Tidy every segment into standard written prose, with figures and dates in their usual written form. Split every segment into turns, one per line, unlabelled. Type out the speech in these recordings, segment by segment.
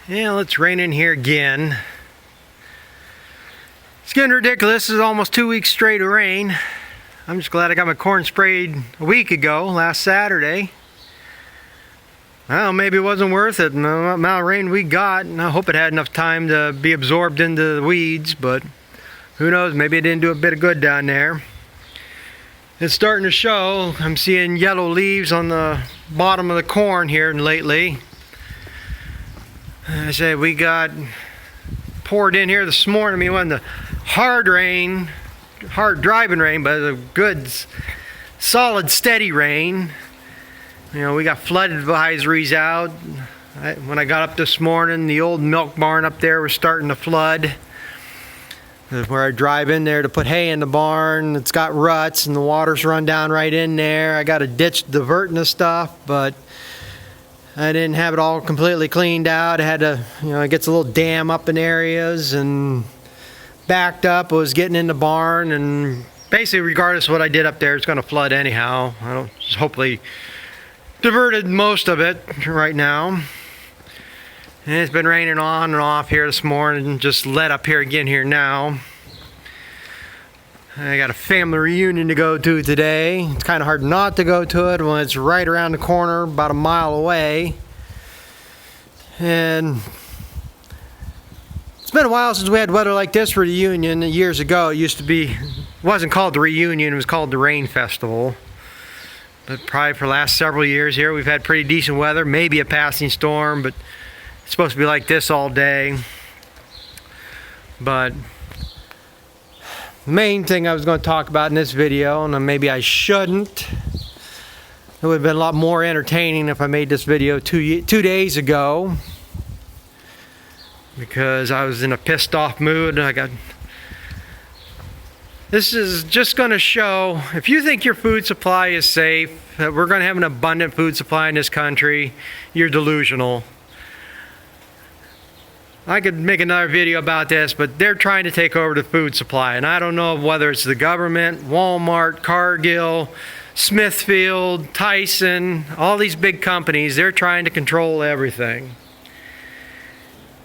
Yeah, it's raining here again. It's getting ridiculous. This is almost 2 weeks straight of rain. I'm just glad I got my corn sprayed a week ago, last Saturday. Well, maybe it wasn't worth it, the amount of rain we got, and I hope it had enough time to be absorbed into the weeds, but who knows, maybe it didn't do a bit of good down there. It's starting to show. I'm seeing yellow leaves on the bottom of the corn here lately. I said we got poured in here this morning. I mean, it wasn't the hard rain, hard driving rain, but a good, solid, steady rain. You know, we got flood advisories out. When I got up this morning, the old milk barn up there was starting to flood. Where I drive in there to put hay in the barn, it's got ruts and the water's run down right in there. I got a ditch diverting the stuff, but I didn't have it all completely cleaned out. I had to, it gets a little dam up in areas and backed up. It was getting in the barn, and basically regardless of what I did up there, it's going to flood anyhow. I don't, hopefully diverted most of it right now. And it's been raining on and off here this morning, just let up here again here now. I got a family reunion to go to today. It's kind of hard not to go to it when it's right around the corner, about a mile away. And it's been a while since we had weather like this for the reunion. Years ago, it used to be, it wasn't called the reunion, it was called the Rain Festival. But probably for the last several years here, we've had pretty decent weather, maybe a passing storm, but it's supposed to be like this all day. But the main thing I was going to talk about in this video, and maybe I shouldn't, it would have been a lot more entertaining if I made this video two days ago, because I was in a pissed off mood. This is just going to show, if you think your food supply is safe, that we're going to have an abundant food supply in this country, you're delusional. I could make another video about this, but they're trying to take over the food supply. And I don't know whether it's the government, Walmart, Cargill, Smithfield, Tyson, all these big companies, they're trying to control everything.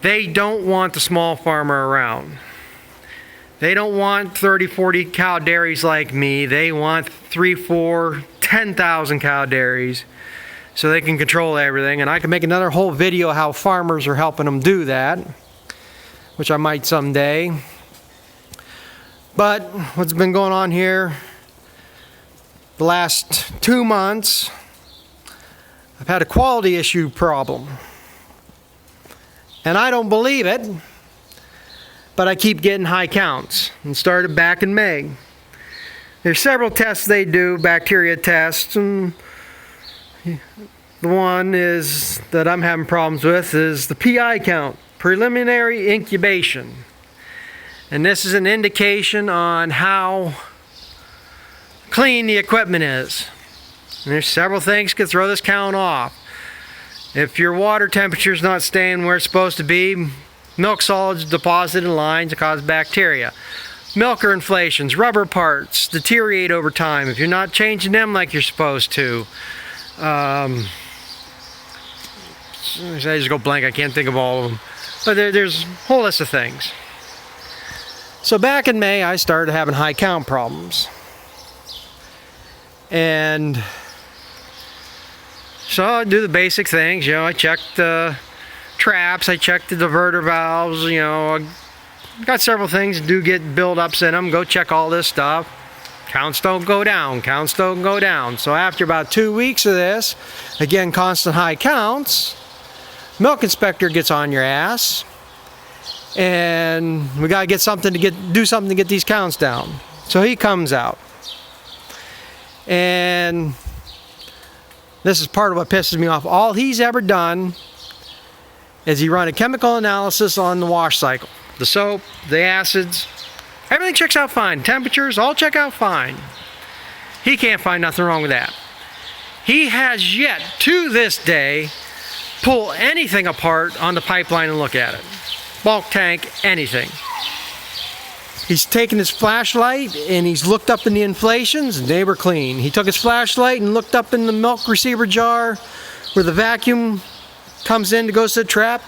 They don't want the small farmer around. They don't want 30, 40 cow dairies like me. They want 3, 4, 10,000 cow dairies, so they can control everything. And I can make another whole video how farmers are helping them do that, which I might someday. But what's been going on here the last 2 months, I've had a quality issue problem. And I don't believe it, but I keep getting high counts, and started back in May. There's several tests they do, bacteria tests, and the one is that I'm having problems with is the PI count, preliminary incubation. And this is an indication on how clean the equipment is. And there's several things that could throw this count off. If your water temperature is not staying where it's supposed to be, milk solids deposit in lines that cause bacteria. Milker inflations, rubber parts deteriorate over time if you're not changing them like you're supposed to. I just go blank, I can't think of all of them. But there's a whole list of things. So back in May, I started having high count problems. And so I do the basic things, I check the traps, I check the diverter valves, I got several things that do get buildups in them. Go check all this stuff. Counts don't go down, counts don't go down. So after about 2 weeks of this, again, constant high counts, milk inspector gets on your ass, and we gotta do something to get these counts down. So he comes out, and this is part of what pisses me off. All he's ever done is he run a chemical analysis on the wash cycle. The soap, the acids, everything checks out fine. Temperatures, all check out fine. He can't find nothing wrong with that. He has yet, to this day, pull anything apart on the pipeline and look at it. Bulk tank, anything. He's taken his flashlight and he's looked up in the inflations and they were clean. He took his flashlight and looked up in the milk receiver jar where the vacuum comes in to go to the trap.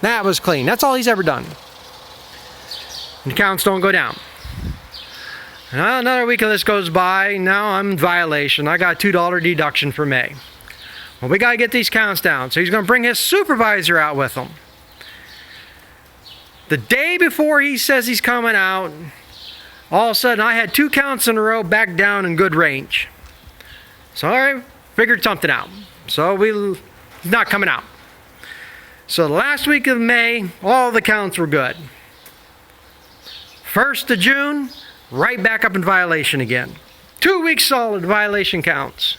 That was clean. That's all he's ever done. And the counts don't go down. Now another week of this goes by. Now I'm in violation. I got a $2 deduction for May. Well, we got to get these counts down. So he's going to bring his supervisor out with him. The day before he says he's coming out, all of a sudden I had 2 counts in a row back down in good range. So all right, figured something out. So he's not coming out. So the last week of May, all the counts were good. 1st of June, right back up in violation again. 2 weeks solid violation counts.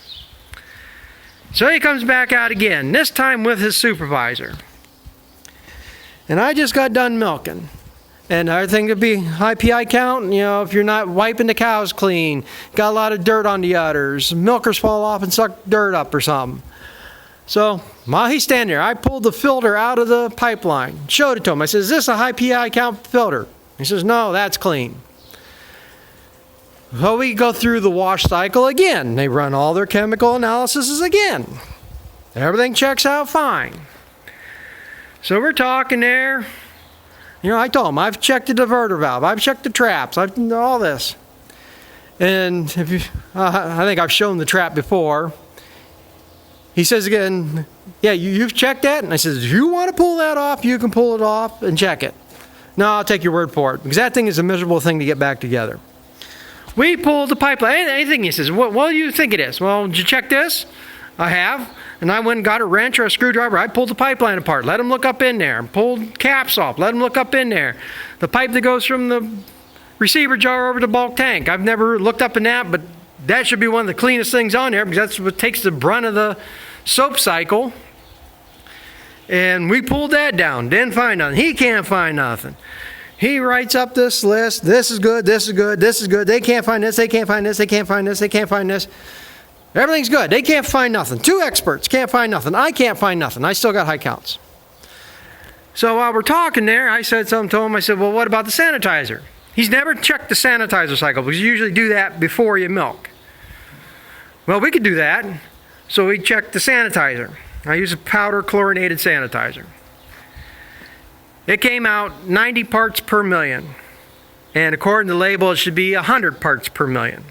So he comes back out again, this time with his supervisor. And I just got done milking. And I think it'd be high PI count, if you're not wiping the cows clean, got a lot of dirt on the udders, milkers fall off and suck dirt up or something. So while he's standing there, I pulled the filter out of the pipeline, showed it to him. I said, is this a high PI count filter? He says, no, that's clean. So we go through the wash cycle again. They run all their chemical analyses again. Everything checks out fine. So we're talking there. I told him, I've checked the diverter valve. I've checked the traps. I've done all this. And I think I've shown the trap before. He says again, yeah, you've checked that? And I says, if you want to pull that off, you can pull it off and check it. No, I'll take your word for it. Because that thing is a miserable thing to get back together. We pulled the pipeline. Anything he says, what do you think it is? Well, did you check this? I have. And I went and got a wrench or a screwdriver. I pulled the pipeline apart. Let him look up in there. Pulled caps off. Let him look up in there. The pipe that goes from the receiver jar over to the bulk tank. I've never looked up in that, but that should be one of the cleanest things on there because that's what takes the brunt of the soap cycle. And we pulled that down. Didn't find nothing. He can't find nothing. He writes up this list. This is good. This is good. This is good. They can't find this. They can't find this. They can't find this. They can't find this. Everything's good. They can't find nothing. 2 experts can't find nothing. I can't find nothing. I still got high counts. So while we're talking there, I said something to him. I said, well, what about the sanitizer? He's never checked the sanitizer cycle because you usually do that before you milk. Well, we could do that. So we checked the sanitizer. I use a powder chlorinated sanitizer. It came out 90 parts per million. And according to the label, it should be 100 parts per million.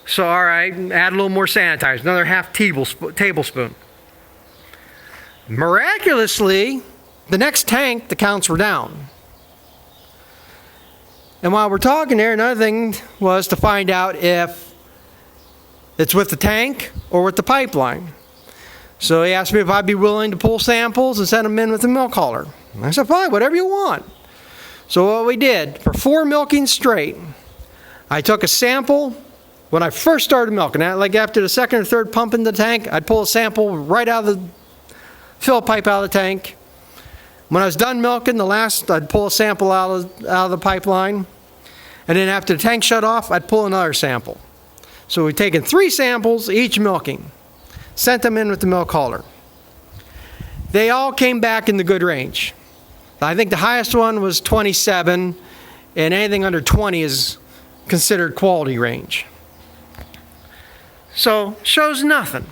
So, all right, add a little more sanitizer, another half tablespoon. Miraculously, the next tank, the counts were down. And while we're talking there, another thing was to find out if it's with the tank or with the pipeline. So he asked me if I'd be willing to pull samples and send them in with the milk hauler. And I said, fine, whatever you want. So what we did, for 4 milkings straight, I took a sample. When I first started milking, like after the second or third pump in the tank, I'd pull a sample right out of the fill pipe out of the tank. When I was done milking, I'd pull a sample out of the pipeline. And then after the tank shut off, I'd pull another sample. So we'd taken 3 samples each milking, sent them in with the milk hauler. They all came back in the good range. I think the highest one was 27, and anything under 20 is considered quality range. So, shows nothing.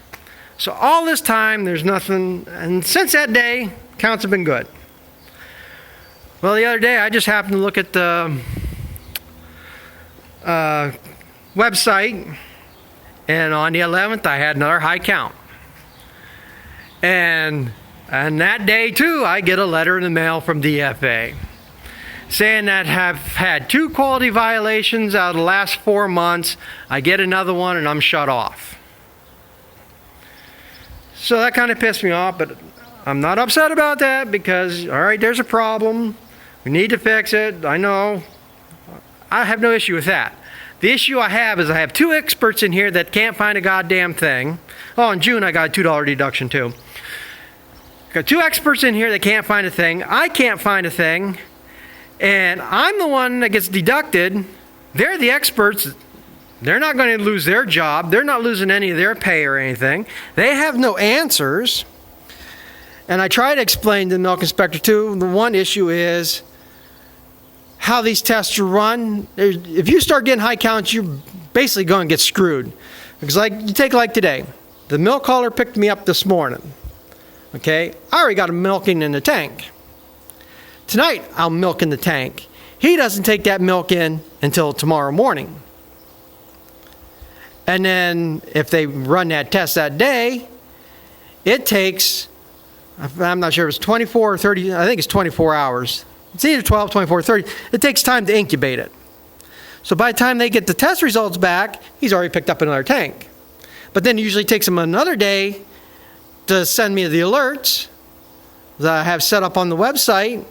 So all this time, there's nothing, and since that day, counts have been good. Well, the other day, I just happened to look at the website, and on the 11th, I had another high count. And that day, too, I get a letter in the mail from DFA saying that have had 2 quality violations out of the last 4 months. I get another one and I'm shut off. So that kind of pissed me off, but I'm not upset about that because, all right, there's a problem. We need to fix it. I know. I have no issue with that. The issue I have is I have 2 experts in here that can't find a goddamn thing. Oh, in June I got a $2 deduction too. Got 2 experts in here that can't find a thing. I can't find a thing. And I'm the one that gets deducted. They're the experts. They're not going to lose their job. They're not losing any of their pay or anything. They have no answers. And I try to explain to the milk inspector too. The one issue is how these tests are run. If you start getting high counts, you're basically going to get screwed. Because you take like today. The milk hauler picked me up this morning. Okay, I already got him milking in the tank. Tonight, I'll milk in the tank. He doesn't take that milk in until tomorrow morning. And then if they run that test that day, it takes, I'm not sure if it's 24 or 30, I think it's 24 hours. It's either 12, 24, 30. It takes time to incubate it. So by the time they get the test results back, he's already picked up another tank. But then it usually takes him another day to send me the alerts that I have set up on the website,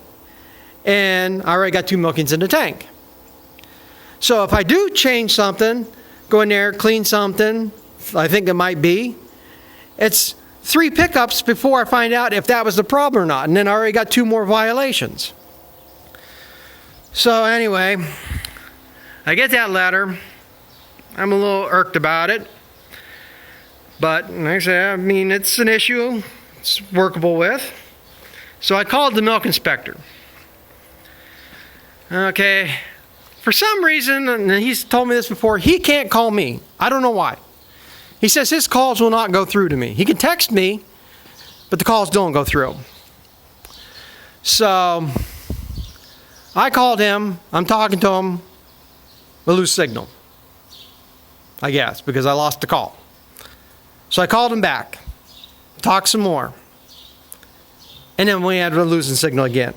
and I already got 2 milkings in the tank. So if I do change something, go in there, clean something, I think it might be, it's 3 pickups before I find out if that was the problem or not, and then I already got 2 more violations. So anyway, I get that letter. I'm a little irked about it. But like I say, I mean, it's an issue it's workable with. So I called the milk inspector. Okay, for some reason, and he's told me this before, he can't call me. I don't know why. He says his calls will not go through to me. He can text me, but the calls don't go through. So I called him. I'm talking to him. We lose signal, I guess, because I lost the call. So I called him back, talked some more, and then we had a losing signal again.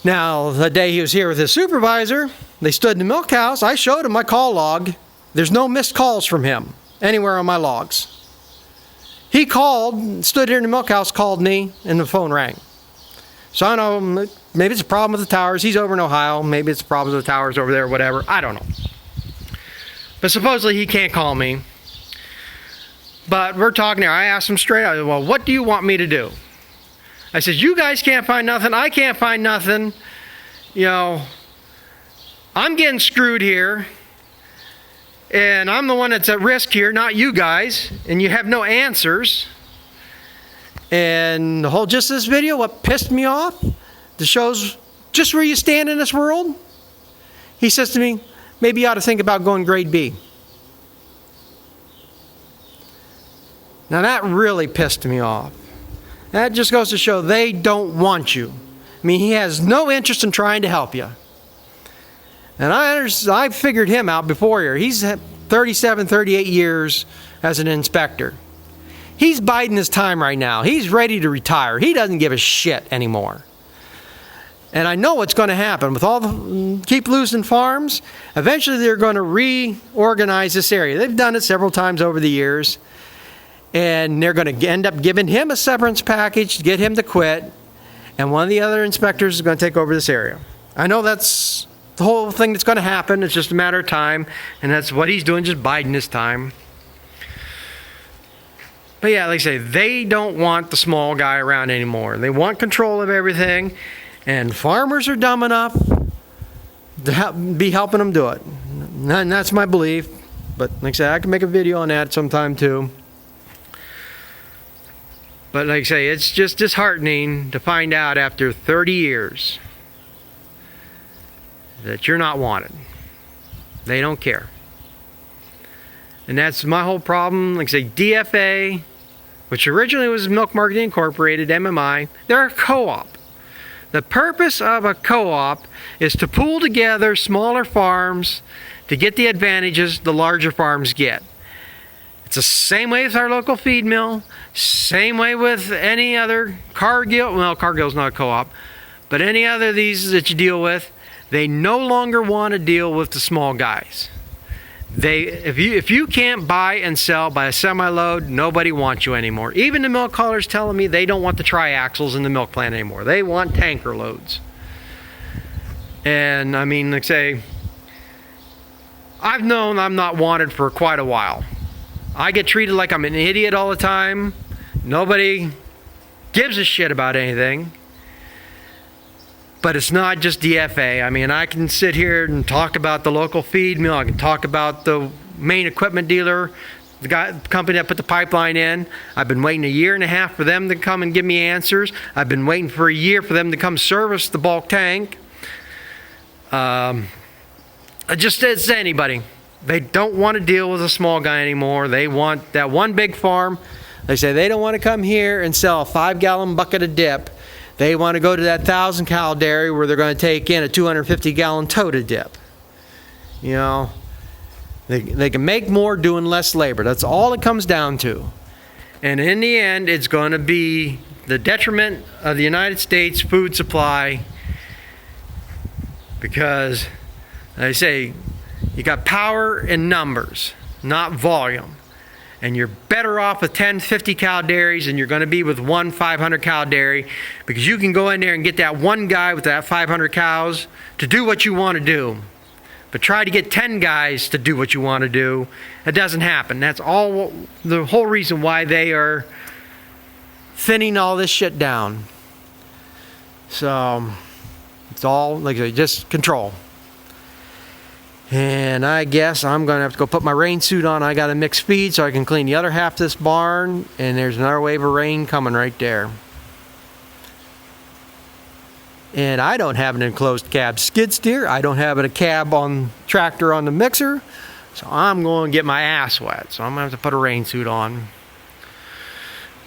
Now, the day he was here with his supervisor, they stood in the milk house. I showed him my call log. There's no missed calls from him anywhere on my logs. He called, stood here in the milk house, called me, and the phone rang. So I don't know, maybe it's a problem with the towers. He's over in Ohio. Maybe it's a problem with the towers over there, whatever. I don't know. But supposedly he can't call me. But we're talking there. I asked him straight out, well, what do you want me to do? I said, you guys can't find nothing. I can't find nothing. You know, I'm getting screwed here. And I'm the one that's at risk here, not you guys. And you have no answers. And the whole gist of this video, what pissed me off, that shows just where you stand in this world. He says to me, maybe you ought to think about going grade B. Now that really pissed me off. That just goes to show they don't want you. I mean, he has no interest in trying to help you. And I figured him out before here. He's 37, 38 years as an inspector. He's biding his time right now. He's ready to retire. He doesn't give a shit anymore. And I know what's going to happen. With all the keep losing farms, eventually they're going to reorganize this area. They've done it several times over the years. And they're going to end up giving him a severance package to get him to quit. And one of the other inspectors is going to take over this area. I know that's the whole thing that's going to happen. It's just a matter of time. And that's what he's doing, just biding his time. But yeah, like I say, they don't want the small guy around anymore. They want control of everything. And farmers are dumb enough to be helping them do it. And that's my belief. But like I said, I can make a video on that sometime too. But like I say, it's just disheartening to find out after 30 years that you're not wanted. They don't care. And that's my whole problem. Like I say, DFA, which originally was Milk Marketing Incorporated, MMI, they're a co-op. The purpose of a co-op is to pool together smaller farms to get the advantages the larger farms get. It's the same way with our local feed mill, same way with any other Cargill. Well, Cargill's not a co-op, but any other of these that you deal with, they no longer want to deal with the small guys. If you can't buy and sell by a semi-load, nobody wants you anymore. Even the milk haulers telling me they don't want the triaxles in the milk plant anymore. They want tanker loads. And I mean, like say, I've known I'm not wanted for quite a while. I get treated like I'm an idiot all the time. Nobody gives a shit about anything. But it's not just DFA. I mean, I can sit here and talk about the local feed mill. I can talk about the main equipment dealer, the company that put the pipeline in. I've been waiting 1.5 years for them to come and give me answers. I've been waiting for 1 year for them to come service the bulk tank. Just as anybody. They don't want to deal with a small guy anymore. They want that one big farm. They say they don't want to come here and sell a 5-gallon bucket of dip. They want to go to that 1,000-cow dairy where they're going to take in a 250-gallon tote of dip. You know, they can make more doing less labor. That's all it comes down to. And in the end, it's going to be the detriment of the United States food supply, because they say you got power in numbers, not volume. And you're better off with 10, 50-cow dairies than you're going to be with one 500-cow dairy, because you can go in there and get that one guy with that 500 cows to do what you want to do. But try to get 10 guys to do what you want to do. It doesn't happen. That's all the whole reason why they are thinning all this shit down. So it's all, like I say, just control. And I guess I'm going to have to go put my rain suit on. I got to mix feed so I can clean the other half of this barn. And there's another wave of rain coming right there. And I don't have an enclosed cab skid steer. I don't have a cab on tractor on the mixer. So I'm going to get my ass wet. So I'm going to have to put a rain suit on.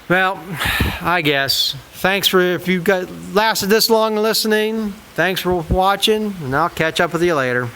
Well, I guess. Thanks for, if you got lasted this long listening. Thanks for watching. And I'll catch up with you later.